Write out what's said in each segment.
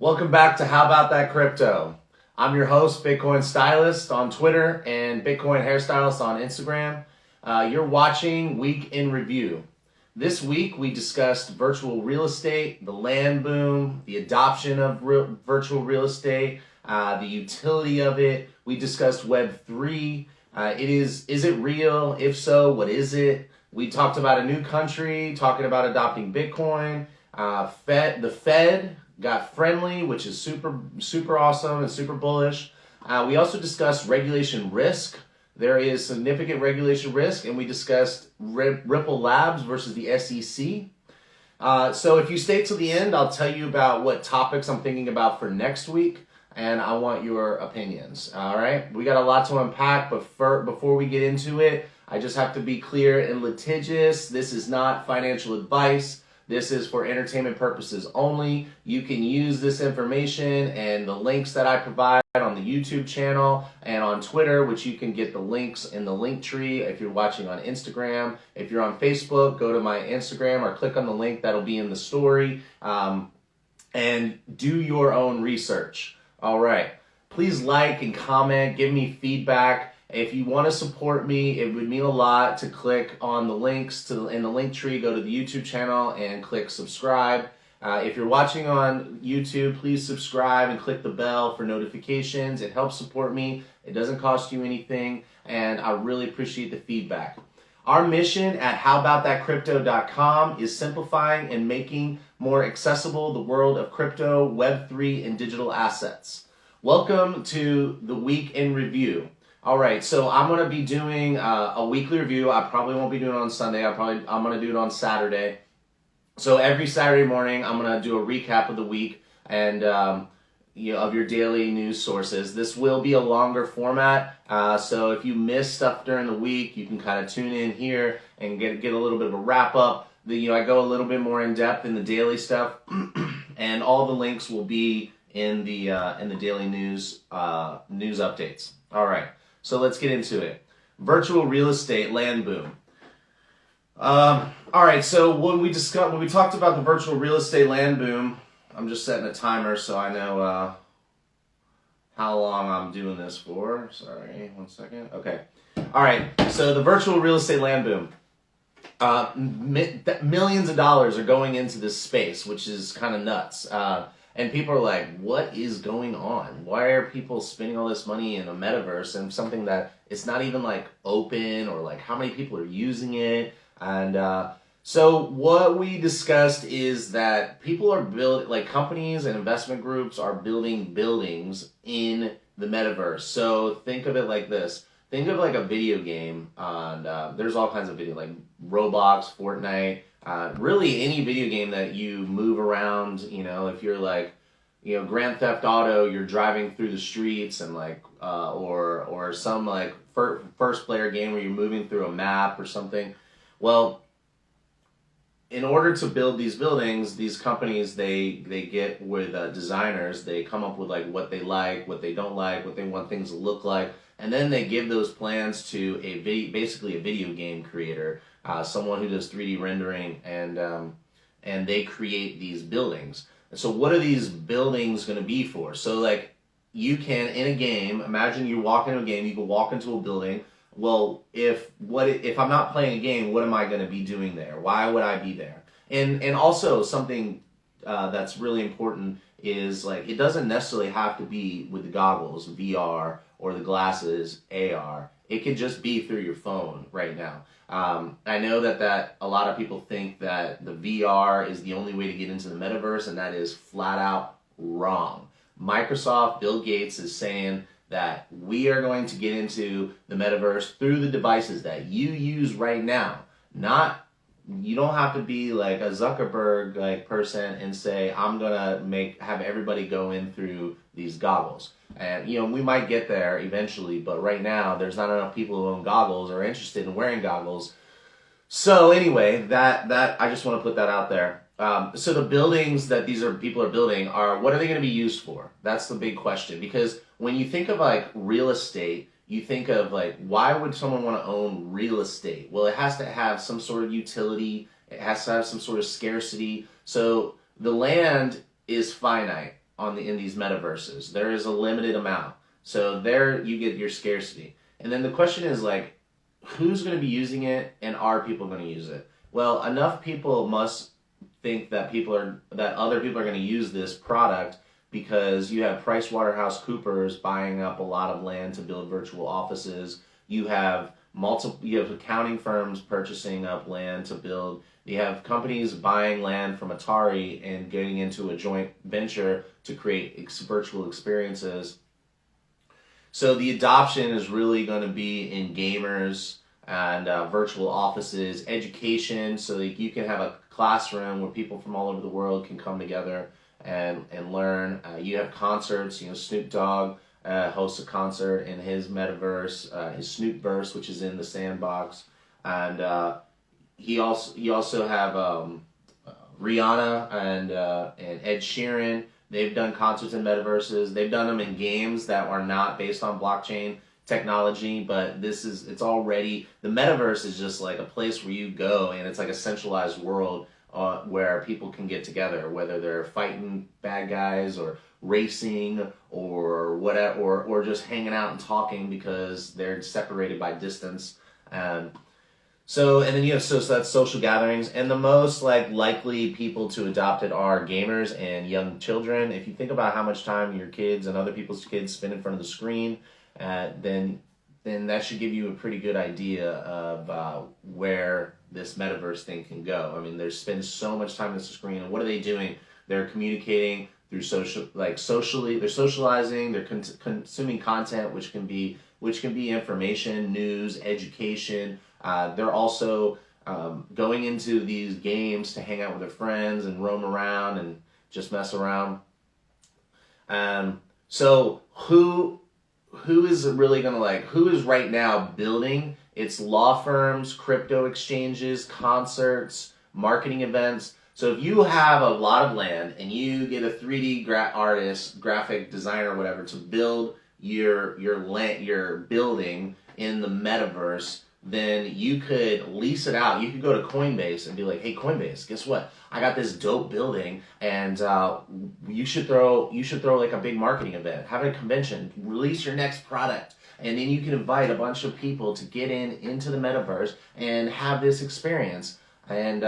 Welcome back to How About That Crypto. I'm your host, Bitcoin Stylist on Twitter and Bitcoin Hairstylist on Instagram. You're watching Week in Review. This week we discussed virtual real estate, the land boom, the adoption of virtual real estate, the utility of it. We discussed Web3. Is it real? If so, what is it? We talked about a new country, talking about adopting Bitcoin. The Fed got friendly, which is super awesome and super bullish. We also discussed regulation risk. There is significant regulation risk, and we discussed Ripple Labs versus the SEC. So if you stay till the end, I'll tell you about what topics I'm thinking about for next week, and I want your opinions. All right, we got a lot to unpack, but before we get into it, I just have to be clear and litigious. This is not financial advice. This is for entertainment purposes only. You can use this information and the links that I provide on the YouTube channel and on Twitter, which you can get the links in the link tree if you're watching on Instagram. If you're on Facebook, go to my Instagram or click on the link that'll be in the story, and do your own research. All right. Please like and comment, give me feedback. If you want to support me, it would mean a lot to click on the links in the link tree, go to the YouTube channel and click subscribe. If you're watching on YouTube, please subscribe and click the bell for notifications. It helps support me. It doesn't cost you anything, and I really appreciate the feedback. Our mission at howaboutthatcrypto.com is simplifying and making more accessible the world of crypto, Web3, and digital assets. Welcome to the Week in Review. All right, so I'm going to be doing a weekly review. I probably won't be doing it on Sunday. I'm going to do it on Saturday. So every Saturday morning, I'm going to do a recap of the week and of your daily news sources. This will be a longer format, so if you miss stuff during the week, you can kind of tune in here and get a little bit of a wrap up. I go a little bit more in depth in the daily stuff, and all the links will be in the daily news updates. All right. So let's get into it. Virtual real estate land boom. All right, so when we talked about the virtual real estate land boom, I'm just setting a timer so I know how long I'm doing this for. Sorry, 1 second. Okay. All right, so the virtual real estate land boom. Millions of dollars are going into this space, which is kind of nuts. And people are like, what is going on? Why are people spending all this money in a metaverse and something that it's not even like open, or like how many people are using it? And so what we discussed is that people are companies and investment groups are building buildings in the metaverse. So think of it like this. Think of like a video game, and there's all kinds of video, like Roblox, Fortnite, really any video game that you move around. If you're like, Grand Theft Auto, you're driving through the streets, and or some like first player game where you're moving through a map or something. Well, in order to build these buildings, these companies, they get with designers, they come up with like what they like, what they don't like, what they want things to look like, and then they give those plans to basically a video game creator, someone who does 3D rendering, and they create these buildings. And so what are these buildings going to be for? So like you can, in a game, imagine you walk into a game, you can walk into a building. Well, if I'm not playing a game, what am I going to be doing there? Why would I be there? And also something that's really important is like it doesn't necessarily have to be with the goggles, VR, or the glasses, AR. It could just be through your phone right now. I know that a lot of people think that the VR is the only way to get into the metaverse, and that is flat out wrong. Microsoft, Bill Gates is saying that we are going to get into the metaverse through the devices that you use right now. You don't have to be like a Zuckerberg like person and say, I'm gonna have everybody go in through these goggles. And we might get there eventually, but right now there's not enough people who own goggles or are interested in wearing goggles. So anyway, that I just want to put that out there. So the buildings that people are building what are they going to be used for? That's the big question, because when you think of like real estate, you think of like, why would someone want to own real estate? Well, it has to have some sort of utility. It has to have some sort of scarcity. So the land is finite. in these metaverses. There is a limited amount. So there you get your scarcity. And then the question is like, who's going to be using it, and are people going to use it? Well, enough people must think that other people are going to use this product, because you have PricewaterhouseCoopers buying up a lot of land to build virtual offices. You have accounting firms purchasing up land to build. You have companies buying land from Atari and getting into a joint venture to create virtual experiences. So the adoption is really going to be in gamers and virtual offices, education, so that you can have a classroom where people from all over the world can come together and learn. You have concerts. Snoop Dogg hosts a concert in his metaverse, his Snoopverse, which is in the sandbox, and you also have Rihanna and Ed Sheeran. They've done concerts in metaverses. They've done them in games that are not based on blockchain technology, but the metaverse is just like a place where you go, and it's like a centralized world where people can get together, whether they're fighting bad guys or racing or whatever, or just hanging out and talking because they're separated by distance. So that's social gatherings, and the most likely people to adopt it are gamers and young children. If you think about how much time your kids and other people's kids spend in front of the screen, then that should give you a pretty good idea of where this metaverse thing can go. I mean, they're spending so much time on the screen, and what are they doing? They're communicating through socially. They're socializing. They're consuming content, which can be information, news, education. They're also going into these games to hang out with their friends and roam around and just mess around. So who is really who is right now building? It's law firms, crypto exchanges, concerts, marketing events. So if you have a lot of land and you get a 3D artist, graphic designer, whatever, to build your building in the metaverse, then you could lease it out. You could go to Coinbase and be like, "Hey, Coinbase, guess what? I got this dope building, and you should throw like a big marketing event, have a convention, release your next product, and then you can invite a bunch of people to get into the metaverse and have this experience." And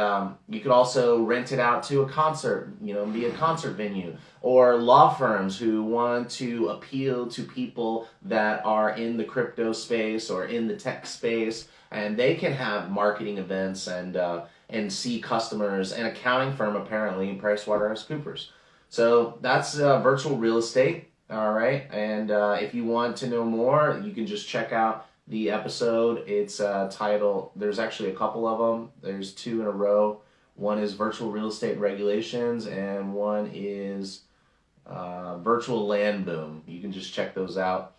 you could also rent it out to a concert, be a concert venue, or law firms who want to appeal to people that are in the crypto space or in the tech space, and they can have marketing events and see customers. An accounting firm, apparently, PricewaterhouseCoopers. So that's virtual real estate. All right, and if you want to know more, you can just check out the episode. It's titled, there's actually a couple of them. There's two in a row. One is Virtual Real Estate Regulations, and one is Virtual Land Boom. You can just check those out.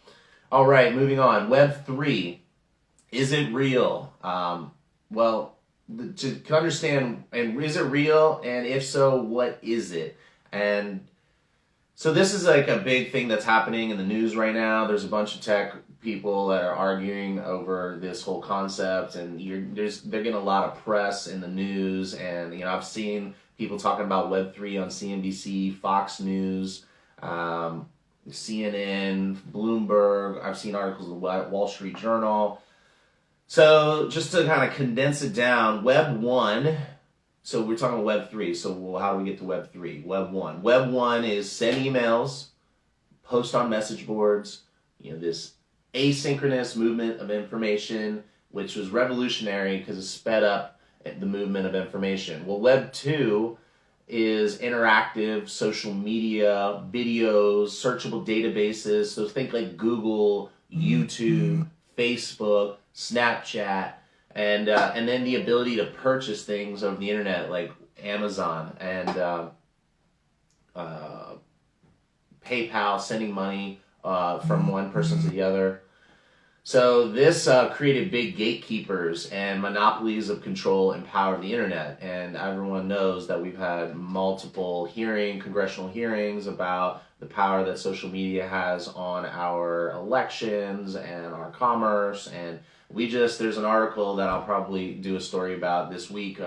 All right, moving on. Web3, is it real? Well, to understand, and is it real? And if so, what is it? And so this is like a big thing that's happening in the news right now. There's a bunch of tech people that are arguing over this whole concept, and they're getting a lot of press in the news. And I've seen people talking about Web3 on CNBC, Fox News, CNN, Bloomberg. I've seen articles in the Wall Street Journal. So just to kind of condense it down, Web 1. So we're talking Web 3. So how do we get to Web 3? Web 1. Web 1 is send emails, post on message boards. This asynchronous movement of information, which was revolutionary because it sped up the movement of information. Well, Web 2 is interactive social media, videos, searchable databases. So think like Google, YouTube, Facebook, Snapchat, and then the ability to purchase things over the internet like Amazon and PayPal, sending money from one person to the other. So this created big gatekeepers and monopolies of control and power of the internet. And everyone knows that we've had multiple congressional hearings about the power that social media has on our elections and our commerce. And there's an article that I'll probably do a story about this week.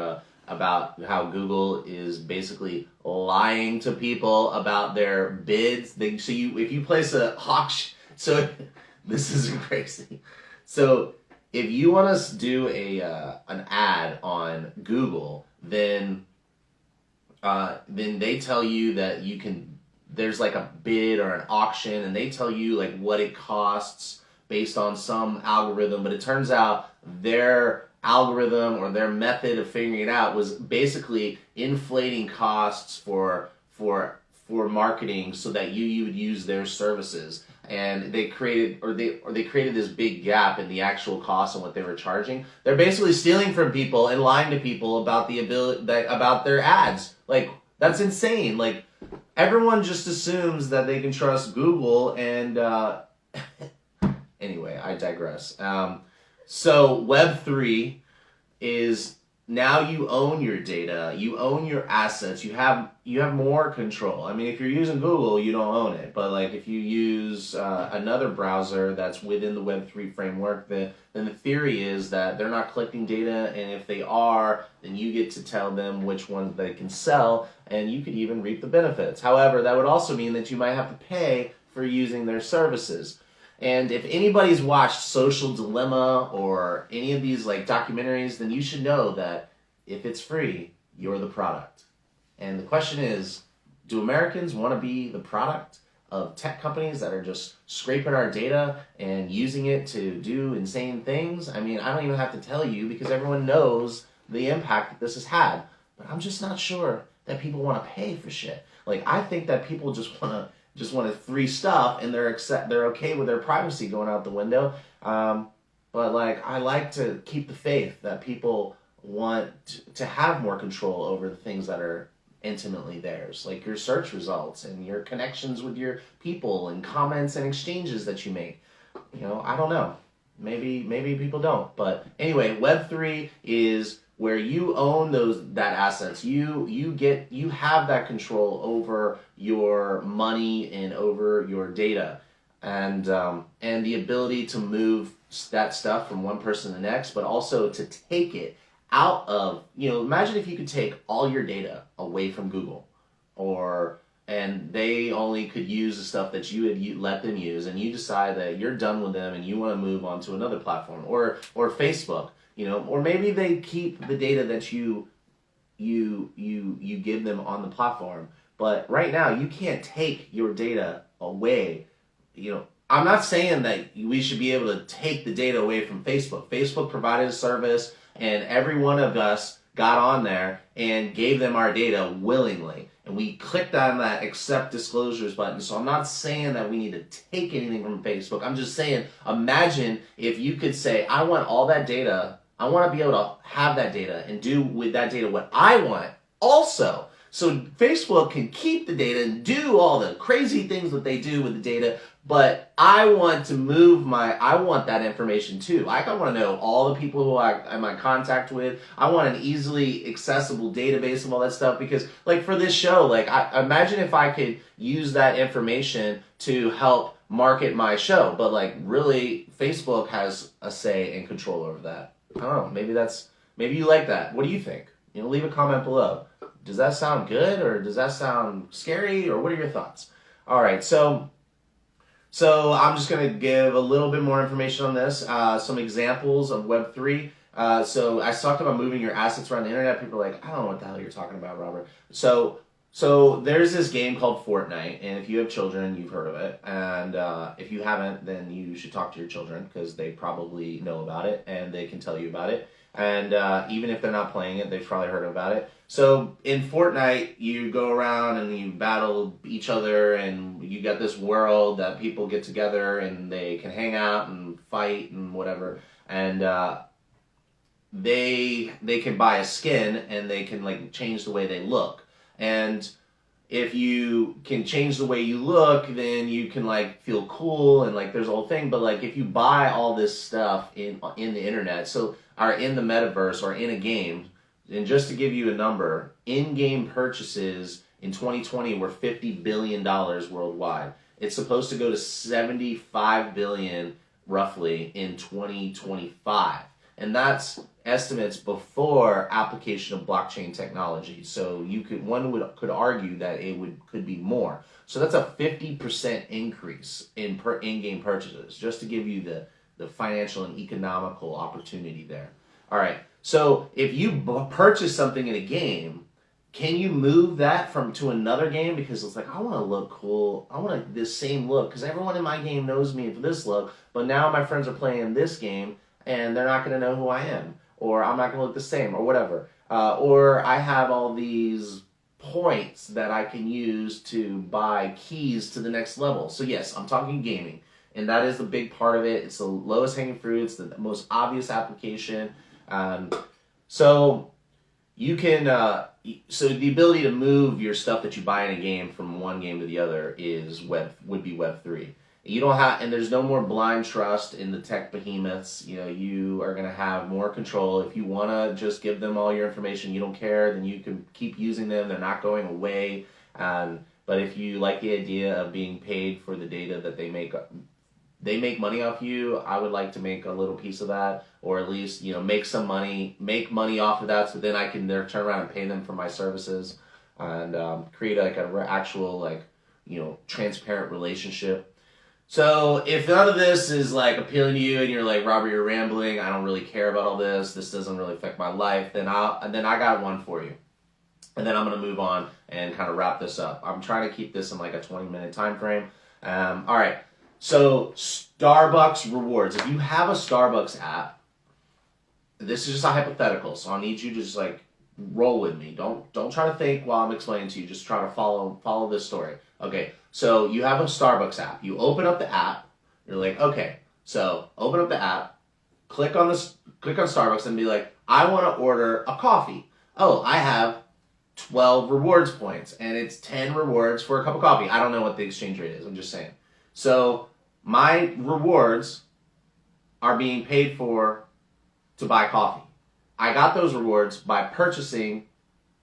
about how Google is basically lying to people about their bids. If you place a this is crazy. So if you want to do an ad on Google, then they tell you that you can. There's like a bid or an auction, and they tell you like what it costs based on some algorithm. But it turns out their algorithm or their method of figuring it out was basically inflating costs for marketing so that you would use their services. And they created this big gap in the actual cost and what they were charging. They're basically stealing from people and lying to people about about their ads. Like, that's insane. Like, everyone just assumes that they can trust Google, and anyway, I digress. So Web3 is now you own your data, you own your assets, you have more control. I mean, if you're using Google, you don't own it, but like if you use another browser that's within the Web3 framework, then the theory is that they're not collecting data, and if they are, then you get to tell them which ones they can sell, and you could even reap the benefits. However, that would also mean that you might have to pay for using their services. And if anybody's watched Social Dilemma or any of these like documentaries, then you should know that if it's free, you're the product. And the question is, do Americans want to be the product of tech companies that are just scraping our data and using it to do insane things? I mean, I don't even have to tell you because everyone knows the impact that this has had. But I'm just not sure that people want to pay for shit. Like, I think that people just want free stuff, and they're okay with their privacy going out the window. But like, I like to keep the faith that people want to have more control over the things that are intimately theirs, like your search results and your connections with your people and comments and exchanges that you make. You know, I don't know. Maybe people don't. But anyway, Web3 is where you own that assets. You have that control over your money and over your data, and the ability to move that stuff from one person to the next, but also to take it out of, imagine if you could take all your data away from Google, and they only could use the stuff that you let them use, and you decide that you're done with them and you want to move on to another platform, or Facebook, or maybe they keep the data that you give them on the platform. But right now you can't take your data away. I'm not saying that we should be able to take the data away from Facebook. Facebook provided a service, and every one of us got on there and gave them our data willingly. And we clicked on that accept disclosures button. So I'm not saying that we need to take anything from Facebook. I'm just saying, imagine if you could say, I want all that data. I want to be able to have that data and do with that data what I want also. So Facebook can keep the data and do all the crazy things that they do with the data, but I want that information too. I want to know all the people who I'm in contact with. I want an easily accessible database of all that stuff, because like for this show, I imagine if I could use that information to help market my show, but like really Facebook has a say and control over that. I don't know, maybe you like that. What do you think? Leave a comment below. Does that sound good, or does that sound scary, or what are your thoughts? All right, so I'm just going to give a little bit more information on this, some examples of Web3. So I talked about moving your assets around the internet. People are like, I don't know what the hell you're talking about, Robert. So there's this game called Fortnite, and if you have children, you've heard of it. And if you haven't, then you should talk to your children, because they probably know about it, and they can tell you about it. And even if they're not playing it, they've probably heard about it. So in Fortnite, you go around and you battle each other, and you get this world that people get together and they can hang out and fight and whatever. And they can buy a skin, and they can like change the way they look. And if you can change the way you look, then you can like feel cool, and like there's a whole thing. But like if you buy all this stuff in the internet, or in the metaverse or in a game, and just to give you a number, in-game purchases in 2020 were $50 billion worldwide. It's supposed to go to $75 billion roughly in 2025. And estimates before application of blockchain technology. So could argue that could be more. So that's a 50% increase in in-game purchases, just to give you the financial and economical opportunity there. All right. So if you purchase something in a game, can you move that to another game? Because it's like, I want to look cool. I want this same look because everyone in my game knows me for this look. But now my friends are playing this game and they're not going to know who I am. Or I'm not going to look the same or whatever. Or I have all these points that I can use to buy keys to the next level. So yes, I'm talking gaming. And that is the big part of it. It's the lowest hanging fruit. It's the most obvious application. So you can, so the ability to move your stuff that you buy in a game from one game to the other would be Web3. You don't have, and there's no more blind trust in the tech behemoths. You are going to have more control. If you want to just give them all your information, you don't care, then you can keep using them. They're not going away. But if you like the idea of being paid for the data that they make money off you. I would like to make a little piece of that, or at least make money off of that, so then I can turn around and pay them for my services, and create like an actual transparent relationship. So if none of this is like appealing to you, and you're like, Robert, you're rambling, I don't really care about all this. This doesn't really affect my life. Then I got one for you, and then I'm gonna move on and kind of wrap this up. I'm trying to keep this in like a 20-minute time frame. All right. So Starbucks rewards. If you have a Starbucks app, this is just a hypothetical, so I need you to just like roll with me. Don't try to think while I'm explaining to you. Just try to follow this story. Okay, so you have a Starbucks app. You open up the app. You're like, okay, so open up the app, click on Starbucks, and be like, I want to order a coffee. Oh, I have 12 rewards points, and it's 10 rewards for a cup of coffee. I don't know what the exchange rate is. I'm just saying. So my rewards are being paid for to buy coffee. I got those rewards by purchasing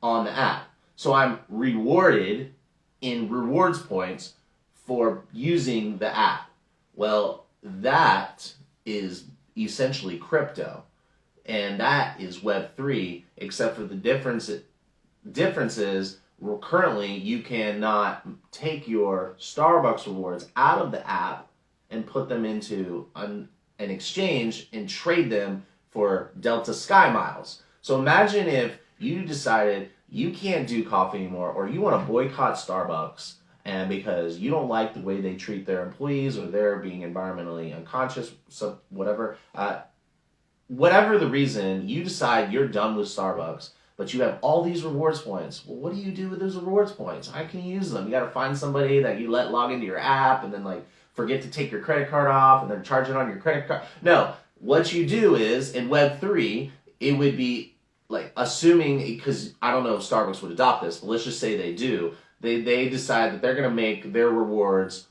on the app. So I'm rewarded in rewards points for using the app. Well, that is essentially crypto. And that is Web3, except for the difference is currently you cannot take your Starbucks rewards out of the app and put them into an exchange and trade them for Delta Sky Miles. So imagine if you decided you can't do coffee anymore, or you want to boycott Starbucks, and because you don't like the way they treat their employees, or they're being environmentally unconscious, so whatever the reason, you decide you're done with Starbucks, but you have all these rewards points. Well, what do you do with those rewards points? How can you use them? You got to find somebody that you let log into your app, and then forget to take your credit card off, and then charge it on your credit card. No, what you do is, in Web3, it would be assuming, because I don't know if Starbucks would adopt this, but let's just say they do. They decide that they're going to make their rewards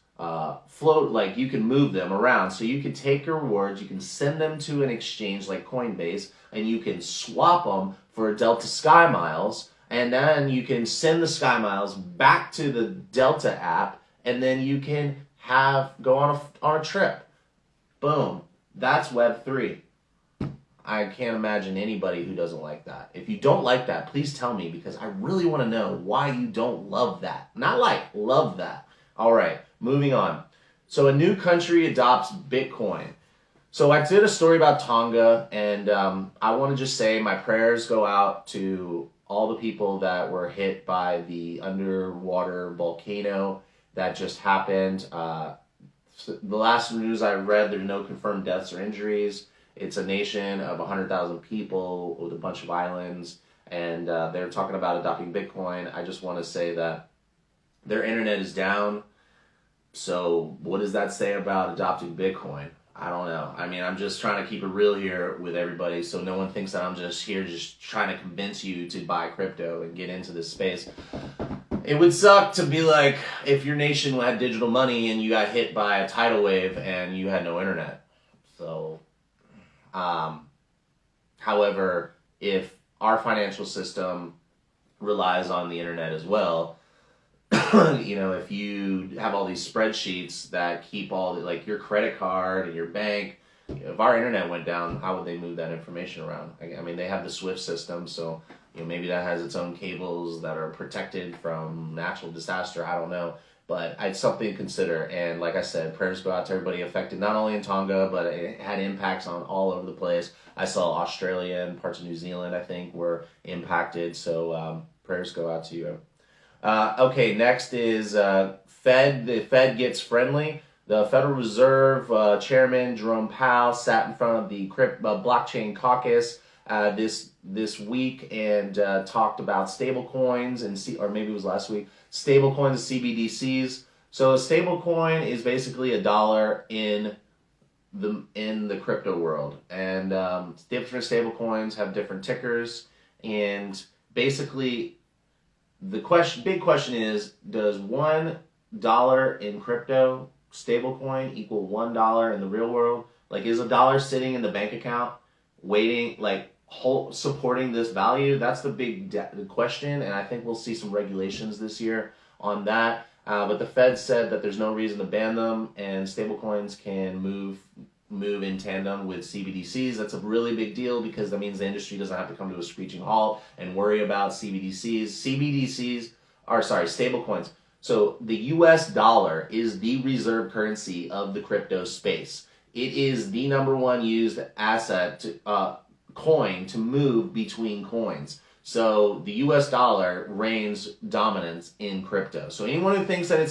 float, you can move them around. So you can take your rewards, you can send them to an exchange like Coinbase, and you can swap them for Delta Sky Miles, and then you can send the Sky Miles back to the Delta app, and then you can go on a trip. Boom. That's Web3. I can't imagine anybody who doesn't like that. If you don't like that, please tell me, because I really want to know why you don't love that. Not love that. All right, moving on. So a new country adopts Bitcoin. So I did a story about Tonga, and I want to just say my prayers go out to all the people that were hit by the underwater volcano that just happened. The last news I read, there's no confirmed deaths or injuries. It's a nation of 100,000 people with a bunch of islands, and they're talking about adopting Bitcoin. I just want to say that their internet is down. So what does that say about adopting Bitcoin? I don't know. I mean, I'm just trying to keep it real here with everybody, so no one thinks that I'm just here just trying to convince you to buy crypto and get into this space. It would suck to be like if your nation had digital money and you got hit by a tidal wave and you had no internet. So, however, if our financial system relies on the internet as well, if you have all these spreadsheets that keep all your credit card and your bank, if our internet went down, how would they move that information around? I mean, they have the Swift system, so maybe that has its own cables that are protected from natural disaster. I don't know, but it's something to consider. And like I said, prayers go out to everybody affected, not only in Tonga, but it had impacts on all over the place. I saw Australia and parts of New Zealand, I think, were impacted. So prayers go out to you. Okay, next is Fed. The Fed gets friendly. The Federal Reserve Chairman Jerome Powell sat in front of the blockchain caucus this week and talked about stablecoins or maybe it was last week, stablecoins and CBDCs. So a stablecoin is basically a dollar in the crypto world, and different stablecoins have different tickers, and basically the big question is, does $1 in crypto stablecoin equal $1 in the real world? Like, is a dollar sitting in the bank account waiting, like supporting this value? That's the big question, and I think we'll see some regulations this year on that. But the Fed said that there's no reason to ban them, and stablecoins can move in tandem with CBDCs. That's a really big deal because that means the industry doesn't have to come to a screeching halt and worry about CBDCs. Stablecoins. So the US dollar is the reserve currency of the crypto space. It is the number one used asset coin to move between coins. So the US dollar reigns dominance in crypto. So anyone who thinks that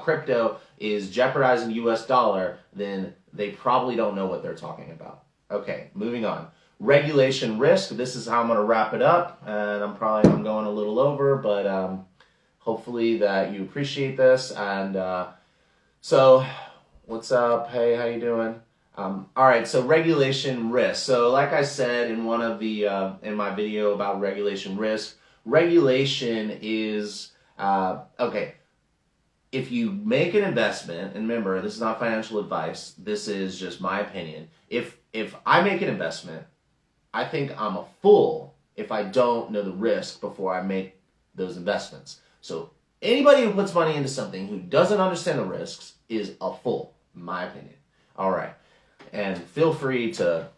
crypto is jeopardizing US dollar, then they probably don't know what they're talking about. Okay, moving on. Regulation risk. This is how I'm going to wrap it up, and I'm going a little over, but hopefully that you appreciate this. And so, what's up? Hey, how you doing? All right, so regulation risk. So like I said in one of the in my video about regulation risk, regulation is okay. If you make an investment, and remember, this is not financial advice, this is just my opinion. If I make an investment, I think I'm a fool if I don't know the risk before I make those investments. So anybody who puts money into something who doesn't understand the risks is a fool, in my opinion. All right. And feel free to,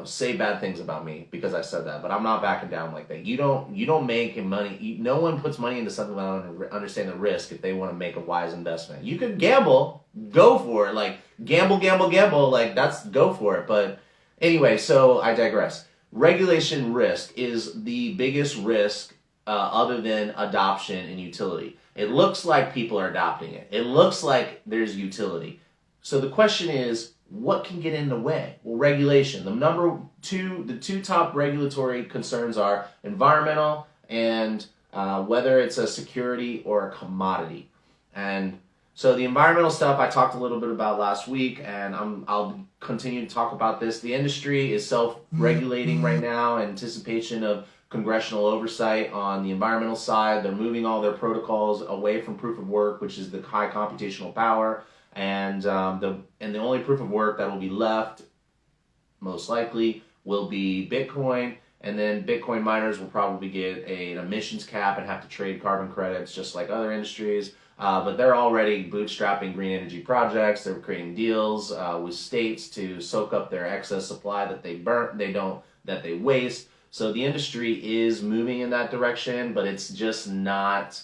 say bad things about me because I said that, but I'm not backing down like that. You don't make money. No one puts money into something without understanding the risk if they want to make a wise investment. You could gamble, go for it. Like gamble. Like go for it. But anyway, so I digress. Regulation risk is the biggest risk other than adoption and utility. It looks like people are adopting it. It looks like there's utility. So the question is, what can get in the way? Well, regulation. The two top regulatory concerns are environmental and whether it's a security or a commodity. And so the environmental stuff I talked a little bit about last week, and I'll continue to talk about this. The industry is self-regulating right now in anticipation of congressional oversight on the environmental side. They're moving all their protocols away from proof of work, which is the high computational power. And the only proof of work that will be left, most likely, will be Bitcoin. And then Bitcoin miners will probably get an emissions cap and have to trade carbon credits just like other industries. But they're already bootstrapping green energy projects. They're creating deals with states to soak up their excess supply that they waste. So the industry is moving in that direction, but it's just not.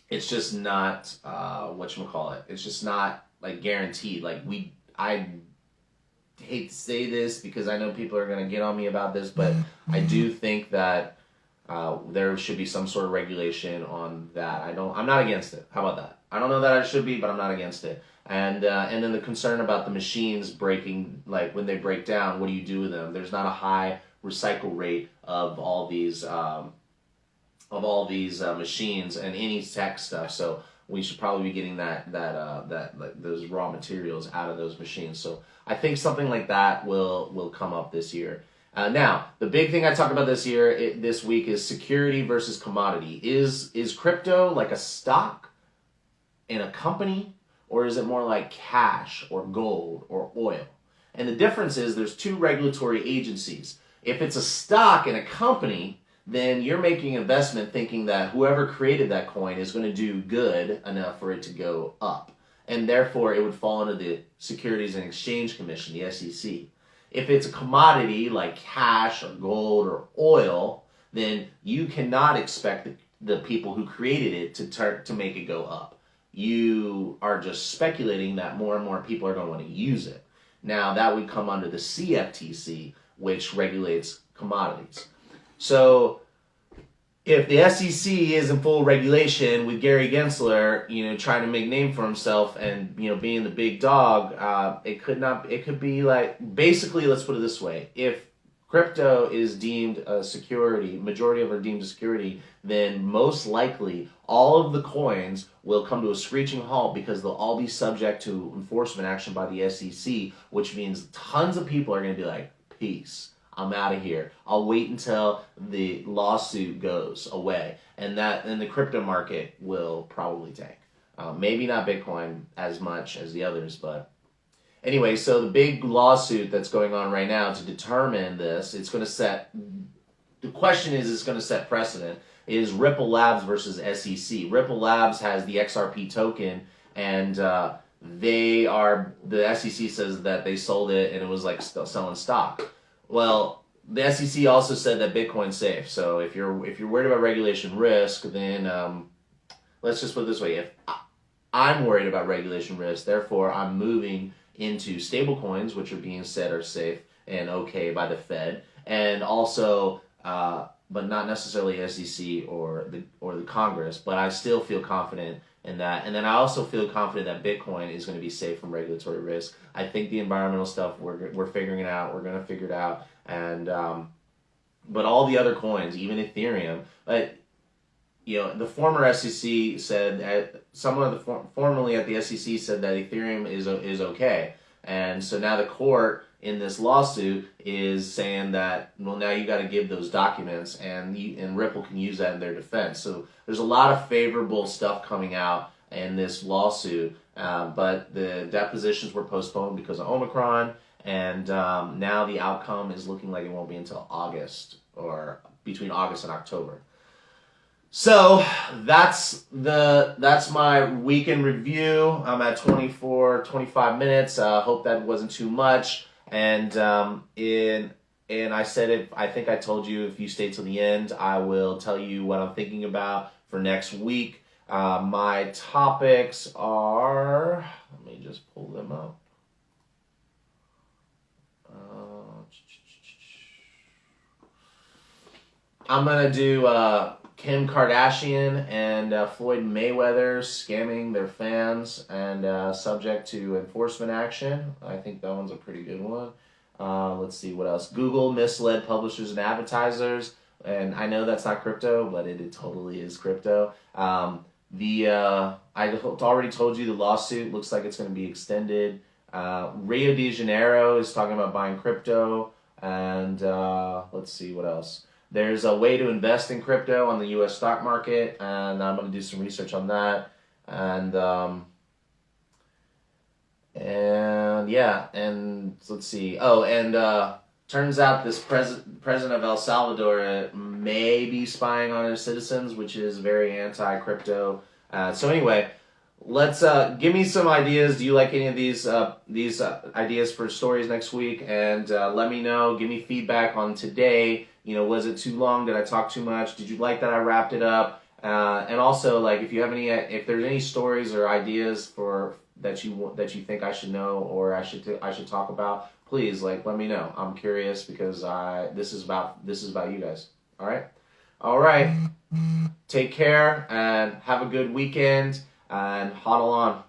It's just not whatchamacallit. It's just not like guaranteed. I hate to say this because I know people are gonna get on me about this, but I do think that there should be some sort of regulation on that. I'm not against it. How about that? I don't know that I should be, but I'm not against it. And then the concern about the machines breaking, like when they break down, what do you do with them? There's not a high recycle rate of all these machines and any tech stuff, so we should probably be getting those raw materials out of those machines. So I think something like that will come up this year. Now, the big thing I talked about this week is security versus commodity. Is crypto like a stock in a company, or is it more like cash or gold or oil? And the difference is there's two regulatory agencies. If it's a stock in a company, then you're making an investment thinking that whoever created that coin is going to do good enough for it to go up. and therefore it would fall under the Securities and Exchange Commission, the SEC. If it's a commodity like cash or gold or oil, then you cannot expect the people who created it to make it go up. You are just speculating that more and more people are going to want to use it. Now, that would come under the CFTC, which regulates commodities. So if the SEC is in full regulation with Gary Gensler, trying to make name for himself and, being the big dog, it could be like, basically, let's put it this way. If crypto is deemed a security, majority of it are deemed a security, then most likely all of the coins will come to a screeching halt because they'll all be subject to enforcement action by the SEC, which means tons of people are going to be like, peace, I'm out of here. I'll wait until the lawsuit goes away. And the crypto market will probably tank. Maybe not Bitcoin as much as the others, but anyway, so the big lawsuit that's going on right now to determine this, it's going to set precedent, is Ripple Labs versus SEC. Ripple Labs has the XRP token, and the SEC says that they sold it and it was like selling stock. Well, the SEC also said that Bitcoin's safe. So if you're worried about regulation risk, then let's just put it this way. If I'm worried about regulation risk, therefore I'm moving into stablecoins, which are being said are safe and okay by the Fed, and also, but not necessarily SEC or the Congress. But I still feel confident in that, and then I also feel confident that Bitcoin is going to be safe from regulatory risk. I think the environmental stuff we're figuring it out. We're going to figure it out, and but all the other coins, even Ethereum, but the former SEC said formerly at the SEC said that Ethereum is okay, and so now the court in this lawsuit is saying that, well, now you got to give those documents, and Ripple can use that in their defense. So there's a lot of favorable stuff coming out in this lawsuit, but the depositions were postponed because of Omicron, and now the outcome is looking like it won't be until August, or between August and October. So that's my weekend review. I'm at 25 minutes. Hope that wasn't too much. And I said it. I think I told you, if you stay till the end, I will tell you what I'm thinking about for next week. My topics are. Let me just pull them up. I'm gonna do Kim Kardashian and Floyd Mayweather scamming their fans and subject to enforcement action. I think that one's a pretty good one. Let's see what else. Google misled publishers and advertisers. And I know that's not crypto, but it totally is crypto. I already told you the lawsuit looks like it's going to be extended. Rio de Janeiro is talking about buying crypto. And let's see what else. There's a way to invest in crypto on the U.S. stock market, and I'm going to do some research on that. And yeah, and let's see. Oh, and turns out this president of El Salvador may be spying on his citizens, which is very anti-crypto. So anyway, let's give me some ideas. Do you like any of these ideas for stories next week? And let me know. Give me feedback on today. Was it too long? Did I talk too much? Did you like that I wrapped it up? And also, like, if there's any stories or ideas that you think I should know or I should talk about, please, let me know. I'm curious because this is about you guys. All right. Take care and have a good weekend and hodl on.